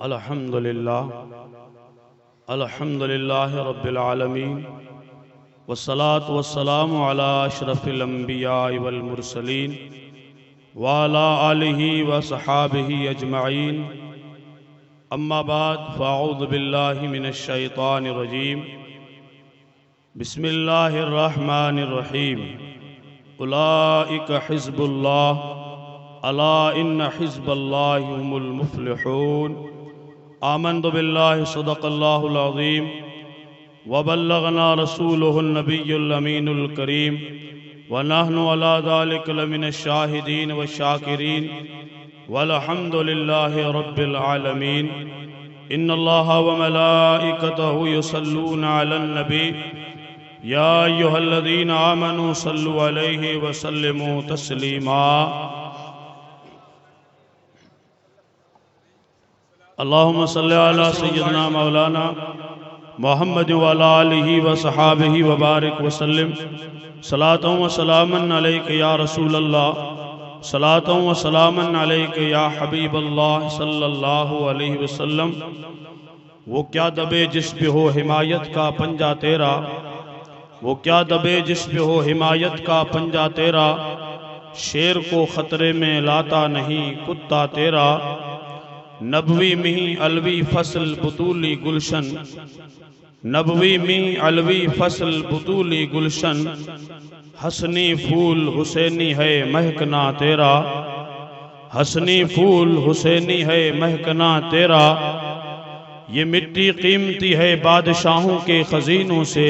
الحمدللہ رب العالمین والصلاة والسلام علی اشرف الانبیاء والمرسلین وعلی آلہ وصحابہ اجمعین اما بعد فاعوذ باللہ من الشیطان الرجیم بسم اللہ الرحمن الرحیم اولئک حزب اللہ الا ان حزب اللہ هم المفلحون آمنت باللہ صدق اللہ العظیم وبلغنا رسولہ النبی الامین الکریم ونحن علی ذلک لمن الشاہدین والشاکرین والحمد للہ رب العالمین ان اللہ وملائکتہ یصلون علی النبی یا ایہا الذین آمنوا صلوا علیہ وسلموا تسلیما اللہم صلی علی سیدنا مولانا محمد وعلی آلہ وصحابہ وبارک وسلم صلاة و سلاما علیک یا رسول اللہ صلاة و سلاما علیک یا حبیب اللہ صلی اللہ علیہ وسلم وہ کیا دبے جس پہ ہو حمایت کا پنجہ تیرا وہ کیا دبے جس پہ ہو حمایت کا پنجہ تیرا شیر کو خطرے میں لاتا نہیں کتا تیرا نبوی میں علوی فصل بطولی گلشن نبوی میں علوی فصل بطولی گلشن حسنی پھول حسینی ہے مہکنا تیرا حسنی پھول حسینی ہے مہکنا تیرا یہ مٹی قیمتی ہے بادشاہوں کے خزینوں سے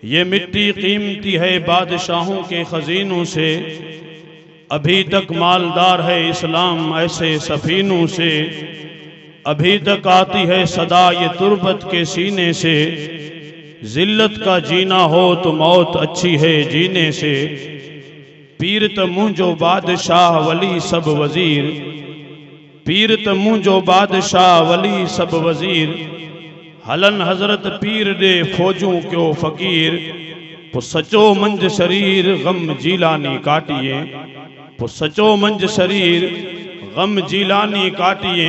یہ مٹی قیمتی ہے بادشاہوں کے خزینوں سے ابھی تک مالدار ہے اسلام ایسے سفینوں سے ابھی تک آتی ہے صدا یہ تربت کے سینے سے ذلت کا جینا ہو تو موت اچھی ہے جینے سے پیر تموں جو بادشاہ ولی سب وزیر پیر تموں جو بادشاہ ولی سب وزیر ہلن حضرت پیر دے فوجوں کیوں فقیر پو سچو منج شریر غم جیلانی کاٹیے پو سچو منج شریر غم جیلانی کاٹیے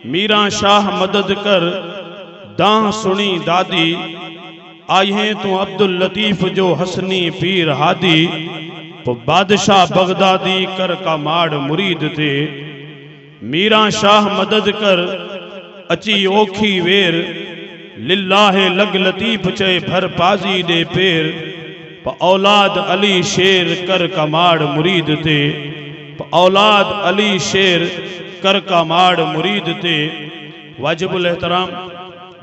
میران شاہ مدد کر داں سنی دادی آئی ہیں تو عبداللطیف جو حسنی پیر ہادی پو بادشاہ بغدادی کر کا ماڑ مرید تھے میران شاہ مدد کر اچی اوکھی ویر للہ لگ لطیف چے بھر پازی دے پیر پا اولاد علی شیر کر کا ماڑ مرید تے پا اولاد علی شیر کر کا ماڑ مرید تے واجب الاحترام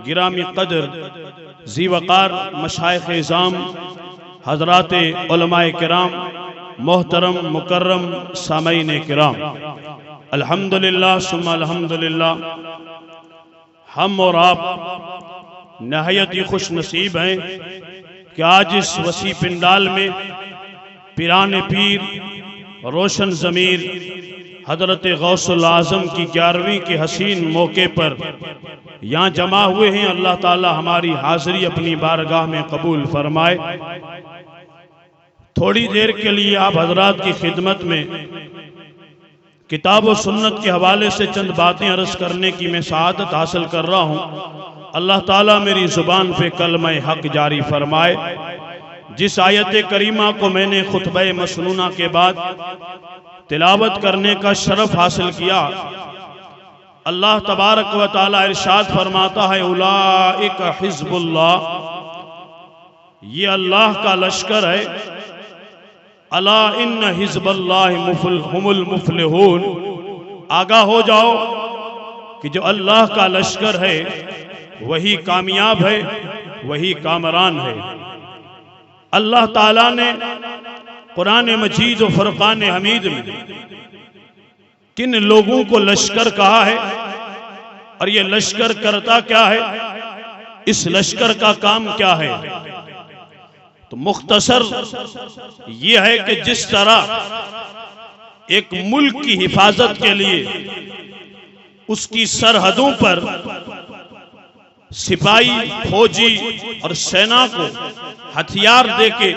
گرامی قدر ذی وقار مشائخ اعظام حضرات علماء کرام محترم مکرم سامعین کرام الحمدللہ ثم الحمدللہ ہم اور آپ نہایت ہی خوش نصیب ہیں کہ آج اس وسیع پنڈال میں پیران پیر روشن ضمیر حضرت غوث العظم کی 11ویں کے حسین موقع پر یہاں جمع ہوئے ہیں اللہ تعالی ہماری حاضری اپنی بارگاہ میں قبول فرمائے تھوڑی دیر کے لیے آپ حضرات کی خدمت میں کتاب و سنت کے حوالے سے چند باتیں عرض کرنے کی میں سعادت حاصل کر رہا ہوں اللہ تعالیٰ میری زبان پہ کلمہ حق جاری فرمائے جس آیت کریمہ کو میں نے خطبہ مسنونہ کے بعد تلاوت کرنے کا شرف حاصل کیا اللہ تبارک و تعالیٰ ارشاد فرماتا ہے اولئک حزب اللہ یہ اللہ کا لشکر ہے الا ان حزب اللہ هم المفلحون آگاہ ہو جاؤ کہ جو اللہ کا لشکر ہے وہی کامیاب ہے وہی کامران ہے اللہ تعالیٰ نے قرآن مجید و فرقان حمید میں کن لوگوں کو لشکر کہا ہے اور یہ لشکر کرتا کیا ہے اس لشکر کا کام کیا ہے تو مختصر یہ ہے کہ جس طرح ایک ملک کی حفاظت کے لیے اس کی سرحدوں پر سپاہی فوجی اور سینا کو ہتھیار دے کے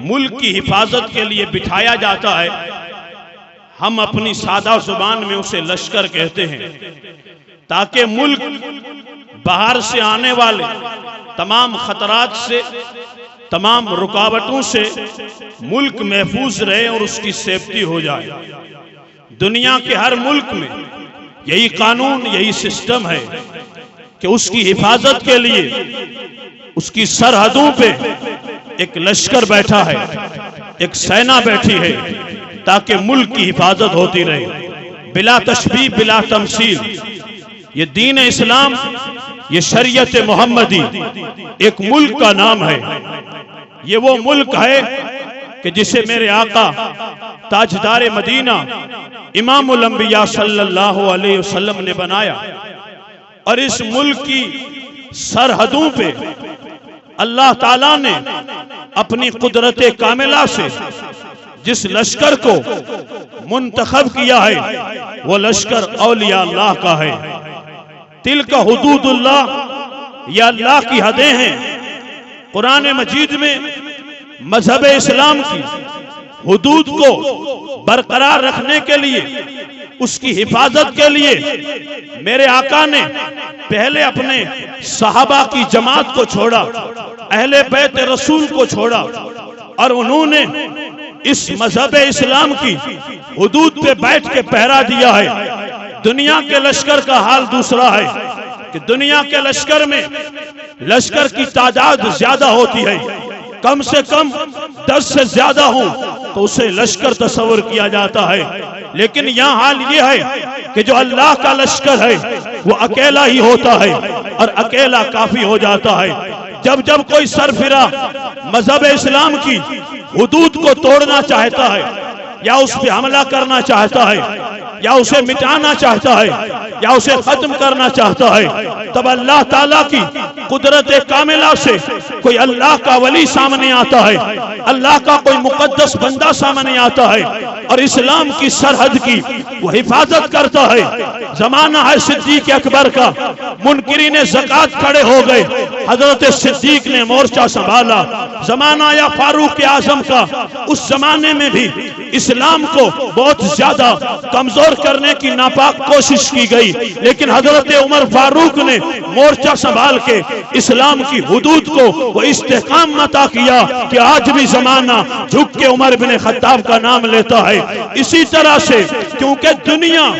ملک کی حفاظت کے لیے بٹھایا جاتا ہے ہم اپنی سادہ زبان میں اسے لشکر کہتے ہیں، تاکہ ملک باہر سے آنے والے تمام خطرات سے، تمام رکاوٹوں سے ملک محفوظ رہے اور اس کی سیفٹی ہو جائے۔ دنیا کے ہر ملک میں یہی قانون، یہی سسٹم ہے کہ اس کی حفاظت کے لیے اس کی سرحدوں پہ ایک لشکر بیٹھا ہے، ایک سینا بیٹھی ہے، تاکہ ملک کی حفاظت ہوتی رہے بلا تشبیہ بلا تمثیل۔ یہ دین اسلام، یہ شریعت محمدی ایک ملک کا نام ہے۔ یہ وہ ملک ہے کہ جسے میرے آقا تاجدار مدینہ امام الانبیاء صلی اللہ علیہ وسلم نے بنایا، اور اس ملک کی سرحدوں پہ اللہ تعالیٰ نے اپنی قدرت کاملہ سے جس لشکر کو منتخب کیا ہے وہ لشکر اولیاء اللہ کا ہے۔ تلک حدود اللہ، یہ اللہ کی حدیں ہیں۔ قرآن مجید میں مذہب اسلام کی حدود کو برقرار رکھنے کے لیے، اس کی حفاظت کے لیے میرے آقا نے پہلے اپنے صحابہ کی جماعت کو چھوڑا، اہل بیت رسول کو چھوڑا، اور انہوں نے اس مذہب اسلام کی حدود پہ بیٹھ کے پہرا دیا ہے۔ دنیا کے لشکر کا حال دوسرا ہے کہ دنیا کے لشکر میں لشکر کی تعداد زیادہ ہوتی ہے، کم سے کم 10 سے زیادہ ہوں تو اسے لشکر تصور کیا جاتا ہے، لیکن یہاں حال یہ ہے کہ جو اللہ کا لشکر ہے وہ اکیلا ہی ہوتا ہے اور اکیلا کافی ہو جاتا ہے۔ جب جب کوئی سرفراہ مذہب اسلام کی حدود کو توڑنا چاہتا ہے، یا اس پہ حملہ کرنا چاہتا ہے، یا اسے مٹانا چاہتا ہے، یا اسے ختم کرنا چاہتا ہے، تب اللہ تعالیٰ کی قدرت کاملہ سے کوئی اللہ کا ولی سامنے آتا ہے، اللہ کا کوئی مقدس بندہ سامنے آتا ہے اور اسلام کی سرحد کی وہ حفاظت کرتا ہے۔ زمانہ ہے صدیق اکبر کا، منکرین زکوٰۃ کھڑے ہو گئے، حضرت صدیق نے مورچہ سنبھالا۔ زمانہ یا فاروق اعظم کا، اس زمانے میں بھی اسلام کو بہت زیادہ کمزور کرنے کی ناپاک کوشش کی گئی، لیکن حضرت عمر فاروق نے مورچہ سنبھال کے اسلام کی حدود کو وہ استحکام عطا کیا کہ آج بھی زمانہ جھک کے عمر بن خطاب کا نام لیتا ہے۔ اسی طرح سے کیونکہ دنیا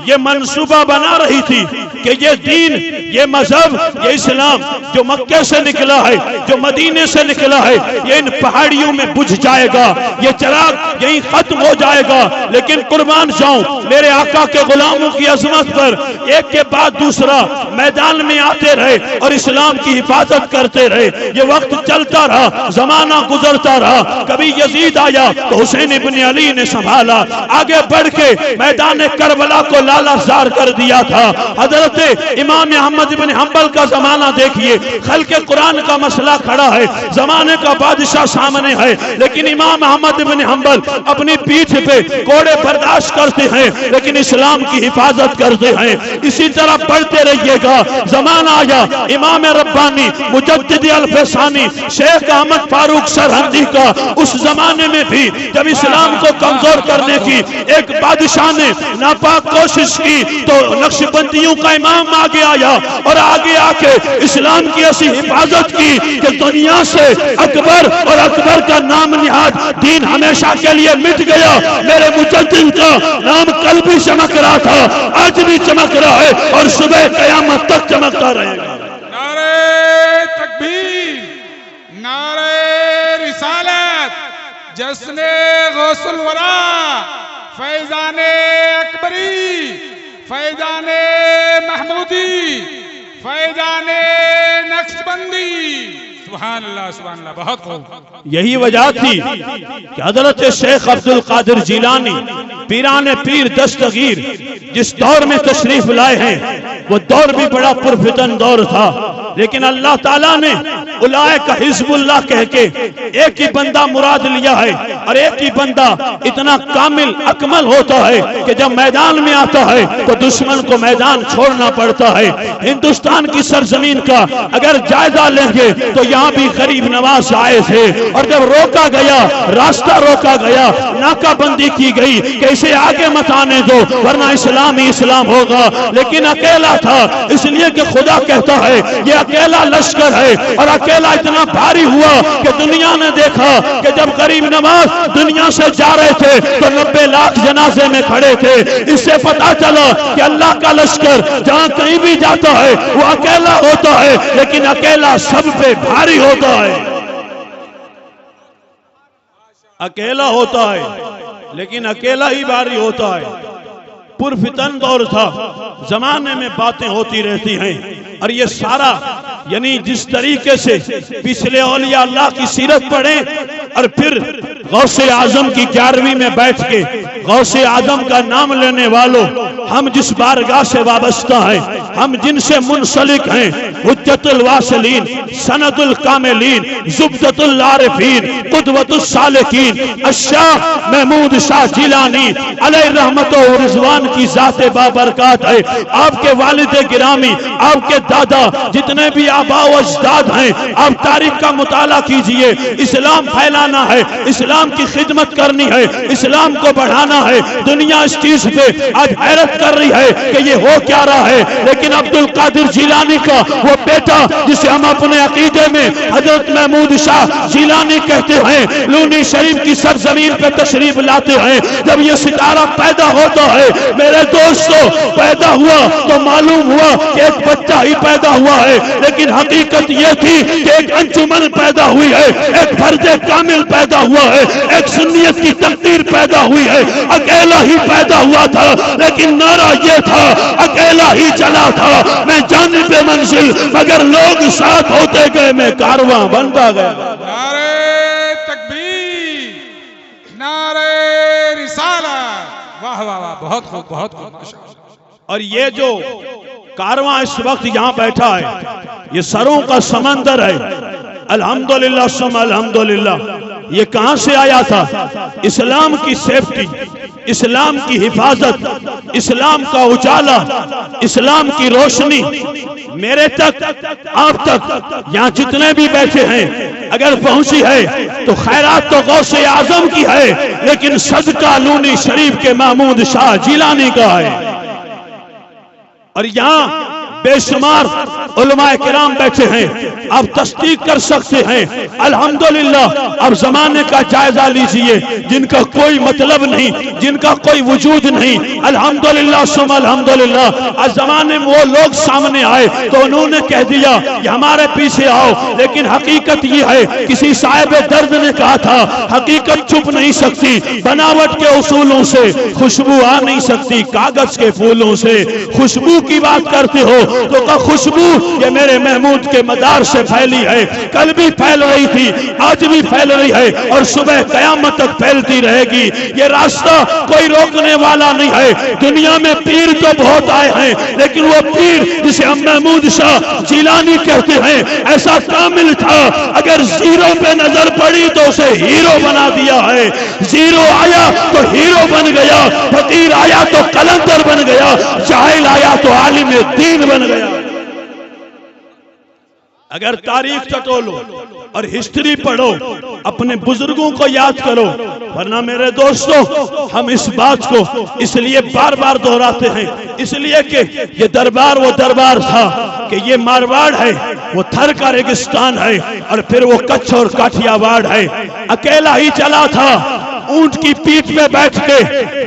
یہ منصوبہ بنا رہی تھی کہ یہ دین، یہ مذہب، یہ اسلام جو مکہ سے نکلا ہے، جو مدینے سے نکلا ہے، یہ ان پہاڑیوں میں بجھ جائے گا، یہ چراغ یہیں ختم ہو جائے گا، لیکن قربان جاؤں میرے آقا کے غلاموں کی عظمت پر ایک کے بعد دوسرا میدان میں آتے رہے اور اسلام کی حفاظت کرتے رہے۔ یہ وقت چلتا رہا، زمانہ گزرتا رہا، کبھی یزید آیا تو حسین ابن علی نے سنبھالا، آگے بڑھ کے میدان کربلا کو لالہ زار کر دیا تھا۔ حضرت امام احمد بن حنبل کا زمانہ دیکھیے، خلق قرآن کا مسئلہ کھڑا ہے، زمانے کا بادشاہ سامنے ہے، لیکن امام احمد بن حنبل اپنی پیٹھ پہ کوڑے برداشت کرتے ہیں لیکن اسلام کی حفاظت کرتے ہیں۔ اسی طرح پڑھتے رہیے گا، زمانہ آیا امام ربانی مجدد الفسانی شیخ احمد فاروق سرہندی کا، اس زمانے میں بھی جب اسلام کو کمزور کرنے کی ایک بادشاہ نے ناپاک کوشش کی تو نقشبندیوں کا امام آگے آیا اور آگے آ کے اسلام کی ایسی حفاظت کی کہ دنیا سے اکبر اور اکبر کا نام نہاد دین ہمیشہ کے لیے مٹ گیا۔ میرے مجدد کا نام کل بھی چمک رہا تھا، آج بھی چمک رہا ہے اور صبح قیامت تک چمکتا رہے گا۔ نعرہ تکبیر، نعرہ رسالت، جشن غوث الورا، فیضان اکبری، فیضان محمودی، فیضان نقشبندی، سبحان اللہ سبحان اللہ، بہت خوب۔ یہی وجہ تھی کہ حضرت شیخ عبد القادر جیلانی پیران پیر دستگیر جس دور میں تشریف لائے ہیں وہ دور بھی بڑا پرفتن دور تھا۔ لیکن اللہ تعالیٰ نے اولئک حزب اللہ کہہ کے ایک ہی بندہ مراد لیا ہے، اور ایک ہی بندہ اتنا کامل اکمل ہوتا ہے کہ جب میدان میں آتا ہے تو دشمن کو میدان چھوڑنا پڑتا ہے۔ ہندوستان کی سرزمین کا اگر جائزہ لیں گے تو یہاں بھی غریب نواز آئے تھے، اور جب روکا گیا، راستہ روکا گیا، ناکہ بندی کی گئی کہ اسے آگے مت آنے دو ورنہ اسلام ہی اسلام ہوگا، لیکن اکیلا تھا، اس لیے کہ خدا کہتا ہے یہ اکیلا لشکر ہے، اور اکیلا اتنا بھاری ہوا کہ دنیا نے دیکھا کہ جب غریب نواز دنیا سے جا رہے تھے تو 90 لاکھ جنازے میں کھڑے تھے۔ اس سے پتا چلا کہ اللہ کا لشکر جہاں کہیں بھی جاتا ہے وہ اکیلا ہوتا ہے، لیکن اکیلا سب پہ بھاری ہوتا ہے۔ اکیلا ہوتا ہے لیکن اکیلا ہی بھاری ہوتا ہے۔ پرفتن دور تھا، زمانے میں باتیں ہوتی رہتی ہیں، اور یہ سارا یعنی جس طریقے سے پچھلے اولیاء اللہ کی سیرت پڑھیں اور پھر غوث اعظم کی 11ویں میں بیٹھ کے غوث اعظم کا نام لینے والوں، ہم جس بارگاہ سے وابستہ ہیں، ہم جن سے منسلک ہیں، حجت الواصلین، سند الکاملین، زبدۃ العارفین، قدوۃ السالکین، الشیخ محمود شاہ جیلانی علیہ رحمت و رضوان کی ذات بابرکات ہے۔ آپ کے والد گرامی، آپ کے دادا، جتنے بھی آباء و اجداد ہیں، آپ تاریخ کا مطالعہ کیجئے۔ اسلام پھیلانا ہے، اسلام کی خدمت کرنی ہے، اسلام کو بڑھانا ہے۔ دنیا اس چیز پہ آج حیرت کر رہی ہے کہ یہ ہو کیا رہا ہے، لیکن عبد القادر جیلانی کا وہ بیٹا جسے ہم اپنے عقیدے میں حضرت محمود شاہ جیلانی کہتے ہیں، لونی شریف کی سرزمین پہ تشریف لاتے ہیں۔ جب یہ ستارہ پیدا ہوتا ہے میرے دوستو، پیدا ہوا تو معلوم ہوا کہ ایک بچہ ہی پیدا ہوا ہے، لیکن حقیقت یہ تھی کہ ایک انجمن پیدا ہوئی ہے، ایک فرد کامل پیدا ہوا ہے، ایک سنیت کی تقدیر پیدا ہوئی ہے۔ اکیلا ہی پیدا ہوا تھا لیکن نعرہ یہ تھا، اکیلا ہی چلا تھا میں جانب منزل، مگر لوگ ساتھ ہوتے گئے میں کارواں بنتا گیا۔ نعرہ تکبیر، نعرہ رسالت، واہ واہ واہ، بہت خوب بہت خوب۔ اور یہ جو کارواں اس وقت یہاں بیٹھا ہے یہ سروں کا سمندر ہے، الحمدللہ ثم الحمدللہ۔ یہ کہاں سے آیا تھا؟ اسلام کی سیفٹی، اسلام کی حفاظت، اسلام کا اجالا، اسلام کی روشنی میرے تک، آپ تک، یہاں جتنے بھی بیٹھے ہیں اگر پہنچی ہے تو خیرات تو غوث اعظم کی ہے، لیکن صدقہ لونی شریف کے محمود شاہ جیلانی کا ہے۔ اور یہاں بے شمار علماء کرام بیٹھے ہیں، آپ تصدیق کر سکتے ہیں الحمدللہ۔ اب زمانے کا جائزہ لیجئے، جن کا کوئی مطلب نہیں، جن کا کوئی وجود نہیں، الحمدللہ ثم الحمدللہ، آج زمانے میں وہ لوگ سامنے آئے تو انہوں نے کہہ دیا کہ ہمارے پیچھے آؤ، لیکن حقیقت یہ ہے، کسی صاحب درد نے کہا تھا حقیقت چھپ نہیں سکتی، بناوٹ کے اصولوں سے خوشبو آ نہیں سکتی، کاغذ کے پھولوں سے خوشبو کی بات کرتے ہو تو کہ خوشبو یہ میرے محمود کے مدار سے پھیلی ہے، کل بھی پھیل رہی تھی، آج بھی پھیل رہی ہے، اور صبح قیامت تک پھیلتی رہے گی۔ یہ راستہ کوئی روکنے والا نہیں ہے۔ دنیا میں پیر تو بہت آئے ہیں، لیکن وہ پیر جسے ہم محمود شاہ جیلانی کہتے ہیں ایسا کامل تھا، اگر زیرو پہ نظر پڑی تو اسے ہیرو بنا دیا ہے۔ زیرو آیا تو ہیرو بن گیا، فقیر آیا تو قلندر بن گیا، جاہل آیا تو عالم دین بن گیا۔ اگر تاریخ ٹٹولو اور ہسٹری پڑھو، اپنے بزرگوں کو یاد کرو، ورنہ میرے دوستو ہم اس بات کو اس لیے بار بار دہراتے ہیں، اس لیے کہ یہ دربار وہ دربار تھا کہ یہ مارواڑ ہے، وہ تھر کا ریگستان ہے، اور پھر وہ کچھ اور کاٹھیا واڑ ہے۔ اکیلا ہی چلا تھا، اونٹ کی پیٹھ پہ بیٹھ کے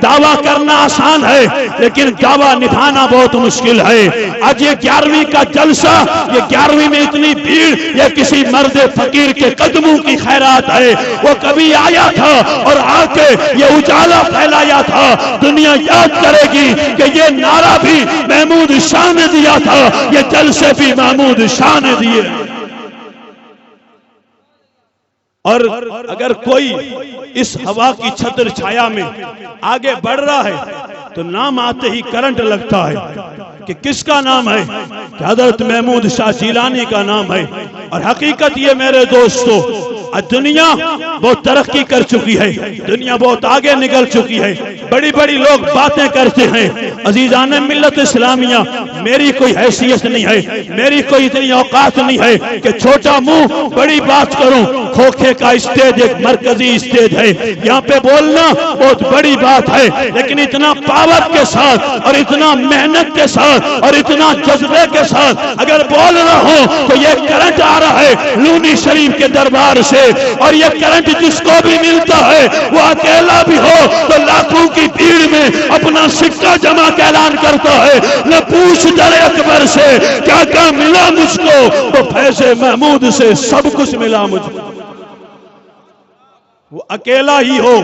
دعویٰ کرنا آسان ہے، لیکن دعویٰ نبھانا بہت مشکل ہے۔ آج یہ 11ویں کا جلسہ، یہ 11ویں میں اتنی بھیڑ، یہ کسی مرد فقیر کے قدموں کی خیرات ہے۔ وہ کبھی آیا تھا اور آ کے یہ اجالا پھیلایا تھا۔ دنیا یاد کرے گی کہ یہ نعرہ بھی محمود شاہ نے دیا تھا، یہ جلسے بھی محمود شاہ نے دیے۔ اور اگر کوئی اس ہوا کی چھتر چھایا میں آگے بڑھ رہا ہے تو نام آتے ہی کرنٹ لگتا ہے کہ کس کا نام ہے؟ کہ حضرت محمود شاہ جیلانی کا نام ہے۔ اور حقیقت یہ میرے دوستو، دنیا بہت ترقی کر چکی ہے، دنیا بہت آگے نکل چکی ہے، بڑی بڑی لوگ باتیں کرتے ہیں۔ عزیزان ملت اسلامیہ، میری کوئی حیثیت نہیں ہے، میری کوئی اتنی اوقات نہیں ہے کہ چھوٹا منہ بڑی بات کروں۔ کھوکھے کا اسٹیج ایک مرکزی اسٹیج ہے، یہاں پہ بولنا بہت بڑی بات ہے، لیکن اتنا پاور کے ساتھ اور اتنا محنت کے ساتھ اور اتنا جذبے کے ساتھ اگر بول رہا ہوں تو یہ کرنٹ آ رہا ہے لونی شریف کے دربار سے، اور یہ کرنٹ جس کو بھی ملتا ہے وہ اکیلا بھی ہو تو لاکھوں کی بھیڑ میں اپنا سکہ جمع کا اعلان کرتا ہے، نہ پوچھ در اکبر سے کیا کیا ملا مجھ کو، تو فیض محمود سے سب کچھ ملا مجھ کو۔ وہ اکیلا ہی ہو،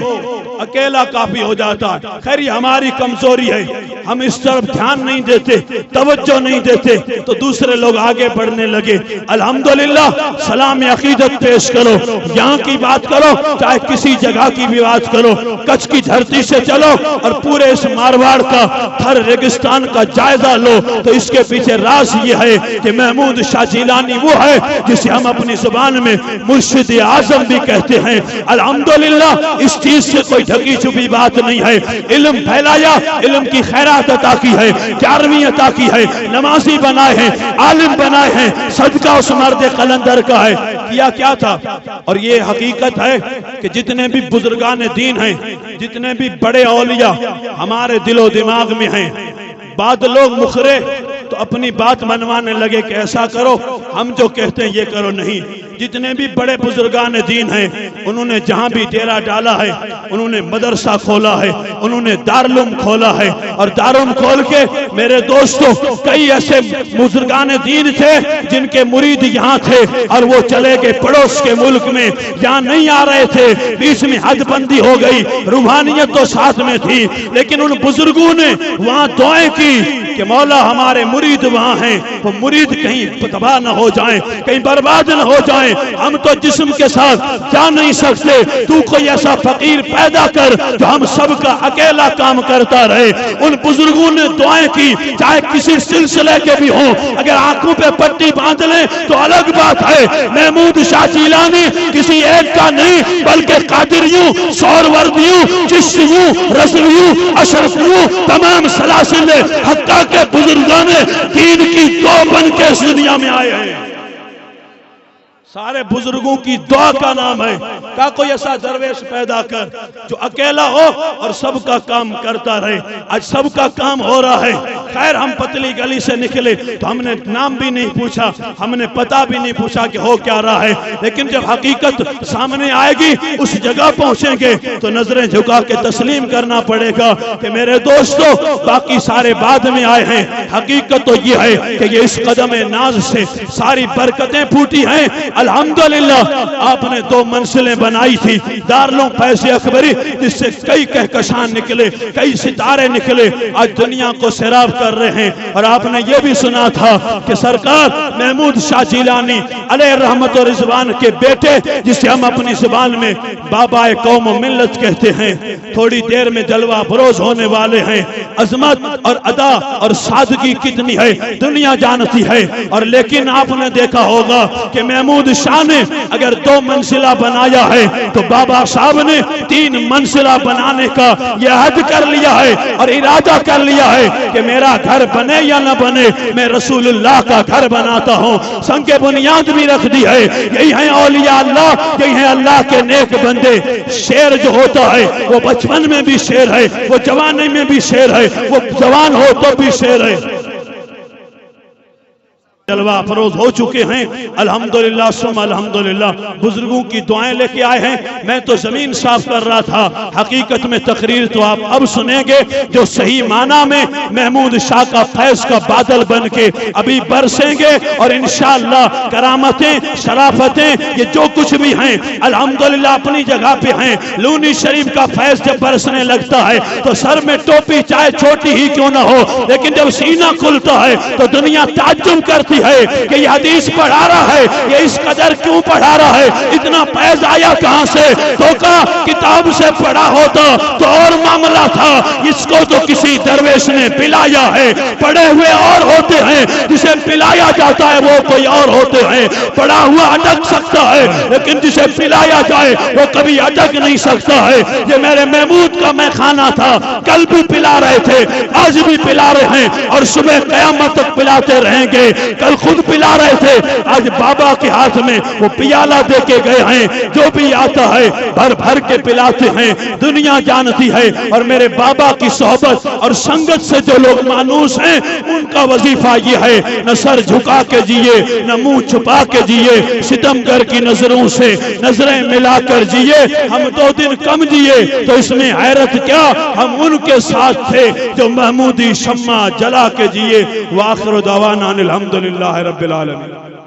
اکیلا کافی ہو جاتا ہے۔ خیر یہ ہماری کمزوری ہے، ہم اس طرف دھیان نہیں دیتے، توجہ نہیں دیتے، تو دوسرے لوگ آگے بڑھنے لگے۔ الحمدللہ سلام عقیدت پیش کرو، یہاں کی بات کرو، چاہے کسی جگہ کی بھی بات کرو، کچھ کی دھرتی سے چلو اور پورے اس مارواڑ کا تھر ریگستان کا جائزہ لو، تو اس کے پیچھے راز یہ ہے کہ محمود شاہ جیلانی وہ ہے جسے ہم اپنی زبان میں مرشد اعظم بھی کہتے ہیں۔ الحمدللہ اس چیز سے کوئی ڈھکی چھپی بات نہیں ہے، علم پھیلایا، علم کی خیرات عطا کی ہے، 11ویں عطا کی ہے، نمازی بنائے ہیں، عالم بنائے ہیں، صدقہ اس مرد قلندر کا ہے۔ کیا کیا تھا؟ اور یہ حقیقت ہے کہ جتنے بھی بزرگان دین ہیں، جتنے بھی بڑے اولیاء ہمارے دل و دماغ میں ہیں، بعد لوگ مخرے تو اپنی بات منوانے لگے کہ ایسا کرو، ہم جو کہتے ہیں یہ کرو، نہیں۔ جتنے بھی بڑے بزرگان دین ہیں انہوں نے جہاں بھی ڈیرا ڈالا ہے، انہوں نے مدرسہ کھولا ہے، انہوں نے دارالعلوم کھولا ہے، اور دارالعلوم کھول کے میرے دوستو کئی ایسے بزرگان دین تھے جن کے مرید یہاں تھے اور وہ چلے گئے پڑوس کے ملک میں، یہاں نہیں آ رہے تھے، بیچ میں حد بندی ہو گئی، روحانیت تو ساتھ میں تھی، لیکن ان بزرگوں نے وہاں دعائیں کی کہ مولا ہمارے مرید وہاں ہیں، وہ مرید کہیں تباہ نہ ہو جائیں، کہیں برباد نہ ہو جائیں، ہم تو جسم کے ساتھ جا نہیں سکتے، تو کوئی ایسا فقیر پیدا کر جو ہم سب کا اکیلا کام کرتا رہے۔ ان بزرگوں نے دعائیں کی، چاہے کسی سلسلے کے بھی ہوں، اگر آنکھوں پہ پٹی باندھ لیں تو الگ بات ہے۔ محمود شاہ جیلانی کسی ایک کا نہیں بلکہ قادریوں، سہروردیوں، چشتیوں، رضویوں، اشرفیوں، تمام سلاسل حقہ کے بزرگان دین کی دو بن کے اس دنیا میں آئے ہیں۔ سارے بزرگوں کی دعا کا نام ہے کہ کوئی ایسا درویش پیدا کر جو اکیلا ہو اور سب کا کام کرتا رہے۔ آج سب کا کام ہو رہا ہے۔ خیر ہم پتلی گلی سے نکلے تو ہم نے نام بھی نہیں پوچھا، ہم نے پتہ بھی نہیں پوچھا کہ ہو کیا رہا ہے، لیکن جب حقیقت سامنے آئے گی، اس جگہ پہنچیں گے تو نظریں جھکا کے تسلیم کرنا پڑے گا کہ میرے دوستو باقی سارے بعد میں آئے ہیں، حقیقت تو یہ ہے کہ یہ اس قدم ناز سے ساری برکتیں پھوٹی ہیں۔ الحمدللہ آپ نے 2 منزلیں بنائی تھی، دارالعلوم فیض اکبری، جس سے کئی کہکشاں نکلے، کئی ستارے نکلے، آج دنیا کو سیراب کر رہے ہیں۔ اور آپ نے یہ بھی سنا تھا کہ سرکار محمود شاہ جیلانی علیہ رحمت و رضوان کے بیٹے، جسے ہم اپنی زبان میں بابا قوم و ملت کہتے ہیں، تھوڑی دیر میں جلوہ افروز ہونے والے ہیں۔ عظمت اور ادا اور سادگی کتنی ہے دنیا جانتی ہے، اور لیکن آپ نے دیکھا ہوگا کہ محمود شاہ نے اگر 2 منزلہ بنایا ہے تو بابا صاحب نے 3 منزلہ بنانے کا یہ عہد کر لیا ہے اور ارادہ کر لیا ہے کہ میرا گھر بنے یا نہ بنے، میں رسول اللہ کا گھر بناتا ہوں۔ سنگ بنیاد بھی رکھ دی ہے۔ یہی ہیں اولیاء اللہ، یہی ہیں اللہ کے نیک بندے۔ شیر جو ہوتا ہے وہ بچپن میں بھی شیر ہے، وہ جوانی میں بھی شیر ہے، وہ جوان ہو تو بھی شیر ہے۔ جلوہ افروز ہو چکے ہیں الحمدللہ ثم الحمدللہ، بزرگوں کی دعائیں لے کے آئے ہیں۔ میں تو زمین صاف کر رہا تھا، حقیقت میں تقریر تو آپ اب سنیں گے جو صحیح معنی میں محمود شاہ کا فیض کا بادل بن کے ابھی برسیں گے، اور انشاءاللہ کرامتیں، شرافتیں، یہ جو کچھ بھی ہیں الحمدللہ اپنی جگہ پہ ہیں۔ لونی شریف کا فیض جب برسنے لگتا ہے تو سر میں ٹوپی چاہے چھوٹی ہی کیوں نہ ہو، لیکن جب سینہ کھلتا ہے تو دنیا تعجب کرتی ہے کہ یہ حدیث پڑھا رہا ہے، یہ اس قدر کیوں پڑھا رہا ہے، اتنا فیض آیا کہاں سے؟ تو کہا کتاب سے پڑھا ہوتا تو اور معاملہ تھا، اس کو تو کسی درویش نے پلایا ہے، پڑھے ہوئے اور ہوتے ہیں، جسے پلایا جاتا ہے وہ کوئی اور ہوتے ہیں، پڑھا ہوا اٹک سکتا ہے لیکن جسے پلایا جائے وہ کبھی اٹک نہیں سکتا ہے۔ یہ میرے محمود کا میں خانہ تھا، کل بھی پلا رہے تھے، آج بھی پلا رہے ہیں اور صبح قیامت تک پلاتے رہیں گے۔ کل خود پلا رہے تھے، آج بابا کے ہاتھ میں وہ پیالہ دے کے گئے ہیں، جو بھی آتا ہے بھر بھر کے پلاتے ہیں، دنیا جانتی ہے۔ اور میرے بابا کی صحبت اور سنگت سے جو لوگ مانوس ہیں ان کا وظیفہ یہ ہے، نہ سر جھکا کے جیے، نہ منہ چھپا کے جیے، ستمگر کی نظروں سے نظریں ملا کر جیے۔ ہم 2 دن کم جیے تو اس میں حیرت کیا، ہم ان کے ساتھ تھے جو محمودی شمع جلا کے جیے۔ وآخر دعوانا الحمدللہ رب العالمین۔